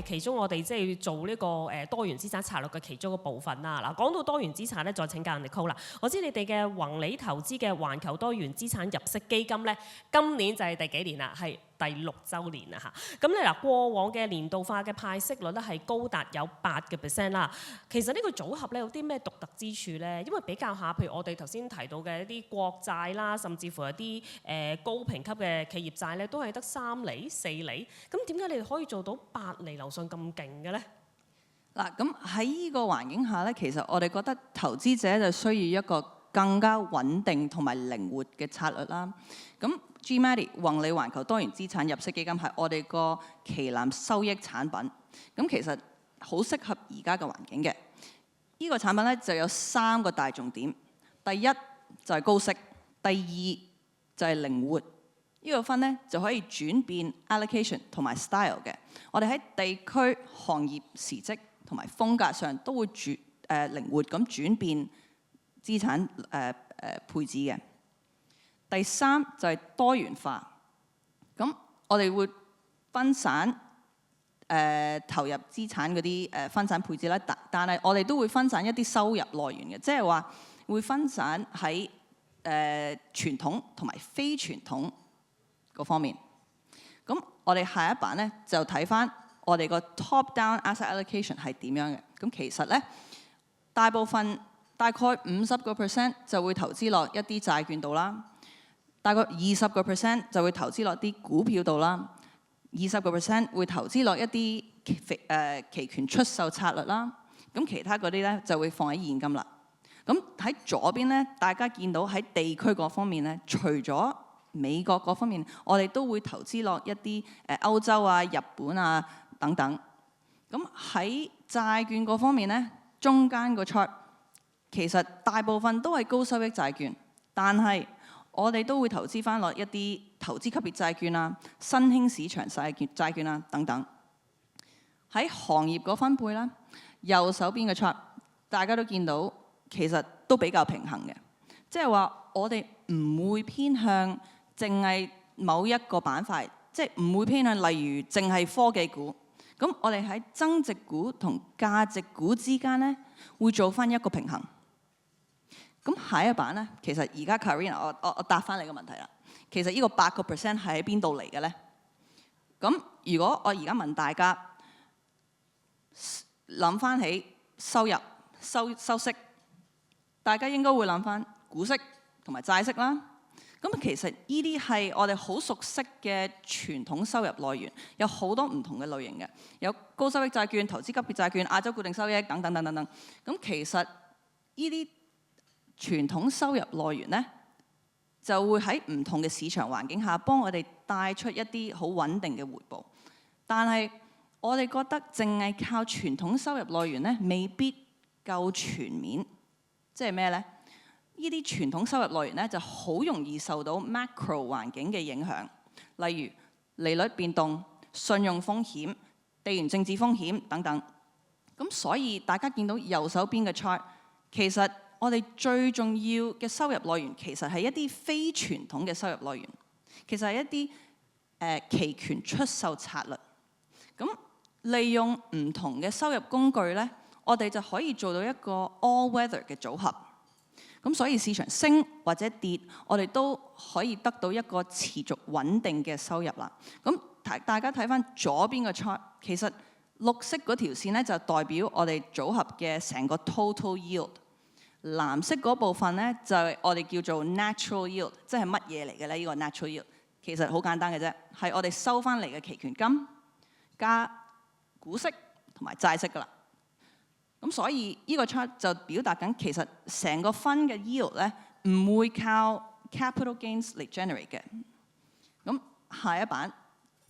係其中我哋即係做呢個多元資產策略嘅其中一個部分啦。嗱，講到多元資產咧，再請教Nicole啦。我知你哋嘅宏利投資嘅環球多元資產入息基金咧，今年就係第幾年啦？係第6週年啦嚇。咁咧嗱，過往嘅年度化嘅派息率咧係高達有8%啦。其實呢個組合咧有啲咩獨特之處咧？因為比較下，譬如我哋頭先提到嘅一啲國債啦，甚至乎有啲高評級嘅企業債咧，都係得3厘、4厘。咁點解你哋可以做到8厘樓上咁勁嘅咧？嗱，咁喺呢個環境下咧，其實我哋覺得投資者就需要一個更加穩定同埋靈活嘅策略啦。咁 GMADI 宏利環球多元資產入息基金係我哋個旗艦收益產品，咁其實好適合而家嘅環境嘅。呢個產品咧就有3個大重點，第一就係高息，第二就係靈活。呢個分咧就可以轉變 allocation 同埋 style 嘅。我哋喺地區、行業、時績同埋風格上都會靈活咁轉變資產配置嘅。第三就係多元化，咁我哋會分散投入資產嗰啲分散配置啦，但係我哋都會分散一啲收入來源嘅，即係話會分散喺傳統同埋非傳統嗰方面。咁我哋下一版咧就睇翻我哋個 top down asset allocation 係點樣嘅。咁其實咧大概50% 就會投資落一啲債券度啦。大概20% 就會投資落啲股票度啦，20% 會投資落一啲期權出售策略啦，咁其他嗰啲咧就會放喺現金啦。咁喺左邊咧，大家見到喺地區嗰方面咧，除咗美國嗰方面，我哋都會投資落一啲歐洲啊、日本啊等等。咁喺債券嗰方面咧，中間個 chart 其實大部分都係高收益債券，但係我哋都會投資翻落一啲投資級別債券啊、新興市場債券啊等等。喺行業嗰分配啦，右手邊嘅 chart 大家都見到，其實都比較平衡嘅，即係話我哋唔會偏向淨係某一個板塊，即係唔會偏向例如淨係科技股。咁我哋喺增值股同價值股之間咧，會做翻一個平衡。咁下一版咧，其實而家 Karina， 我答翻你個問題啦。其實呢個8%係喺邊度嚟嘅咧？咁如果我而家問大家，諗翻起收入收息，大家應該會諗翻股息同埋債息啦。咁其實呢啲係我哋好熟悉嘅傳統收入來源，有好多唔同嘅類型嘅，有高收益債券、投資級別債券、亞洲固定收益等等等等等。咁其實呢啲傳統收入來源咧，就會喺唔同嘅市場環境下幫我哋帶出一啲好穩定嘅回報。但係我哋覺得淨係靠傳統收入來源咧，未必夠全面。即係咩咧？呢啲傳統收入來源咧，就好容易受到 macro 環境嘅影響，例如利率變動、信用風險、地緣政治風險等等。咁所以大家見到右手邊嘅 chart， 其實我哋最重要嘅收入來源其實係一啲非傳統嘅收入來源，其實係一啲期權出售策略。咁利用唔同嘅收入工具咧，我哋就可以做到一個 all weather 嘅組合。咁所以市場升或者跌，我哋都可以得到一個持續穩定嘅收入啦。咁大家睇翻左邊嘅 chart， 其實綠色嗰條線咧就代表我哋組合嘅成個 total yield。藍色嗰部分咧就係我哋叫做 natural yield， 即係乜嘢嚟嘅咧？呢個 natural yield 其實好簡單嘅啫，係我哋收翻嚟嘅期權金加股息同埋債息噶啦。咁所以呢個 chart 就表達緊其實成個 fund 嘅 yield 咧唔會靠 capital gains 嚟 generate 嘅。咁下一版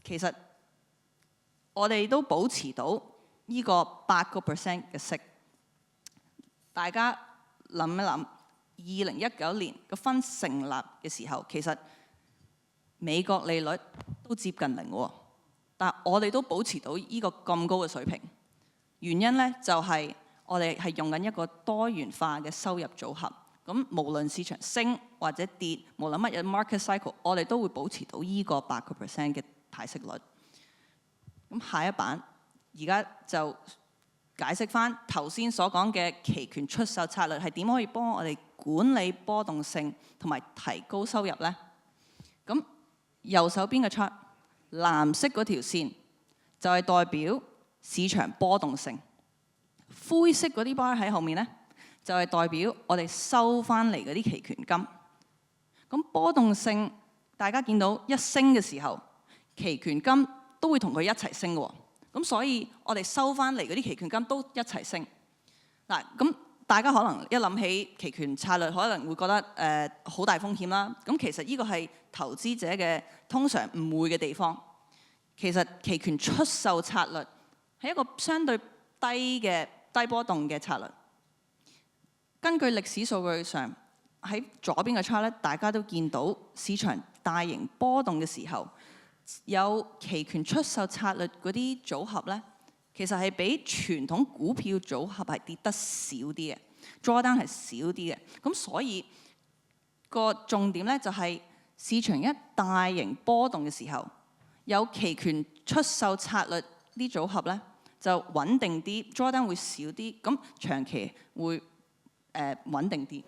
其實我哋都保持到呢個8% 嘅息。大家諗一諗，2019年個 fund 成立嘅時候，其實美國利率都接近0喎，但我哋都保持到呢個咁高嘅水平。原因咧就係我哋係用緊一個多元化嘅收入組合。咁無論市場升或者跌，無論乜嘢 market cycle， 我哋都會保持到呢個8% 嘅派息率。咁下一版而家就解釋翻頭先所講嘅期權出售策略係點可以幫我哋管理波動性同埋提高收入呢？咁右手邊嘅 chart， 藍色嗰條線就係代表市場波動性，灰色嗰啲 bar 喺後面呢，就係代表我哋收翻嚟嗰啲期權金。咁波動性，大家見到一升嘅時候，期權金都會同佢一齊升嘅喎。咁所以我哋收翻嚟嗰啲期權金都一齊升。嗱，咁大家可能一諗起期權策略，可能會覺得好大風險啦。咁其實呢個係投資者嘅通常誤會嘅地方。其實期權出售策略係一個相對低波動嘅策略。根據歷史數據上，喺左邊嘅 chart 咧，大家都見到市場大型波動嘅時候，有期權出售策略嗰啲組合咧，其實係比傳統股票組合係跌得少啲嘅，drawdown係少啲嘅。咁所以個重點咧就係市場一大型波動嘅時候，有期權出售策略啲組合咧就穩定啲，drawdown會少啲，咁長期會穩定啲。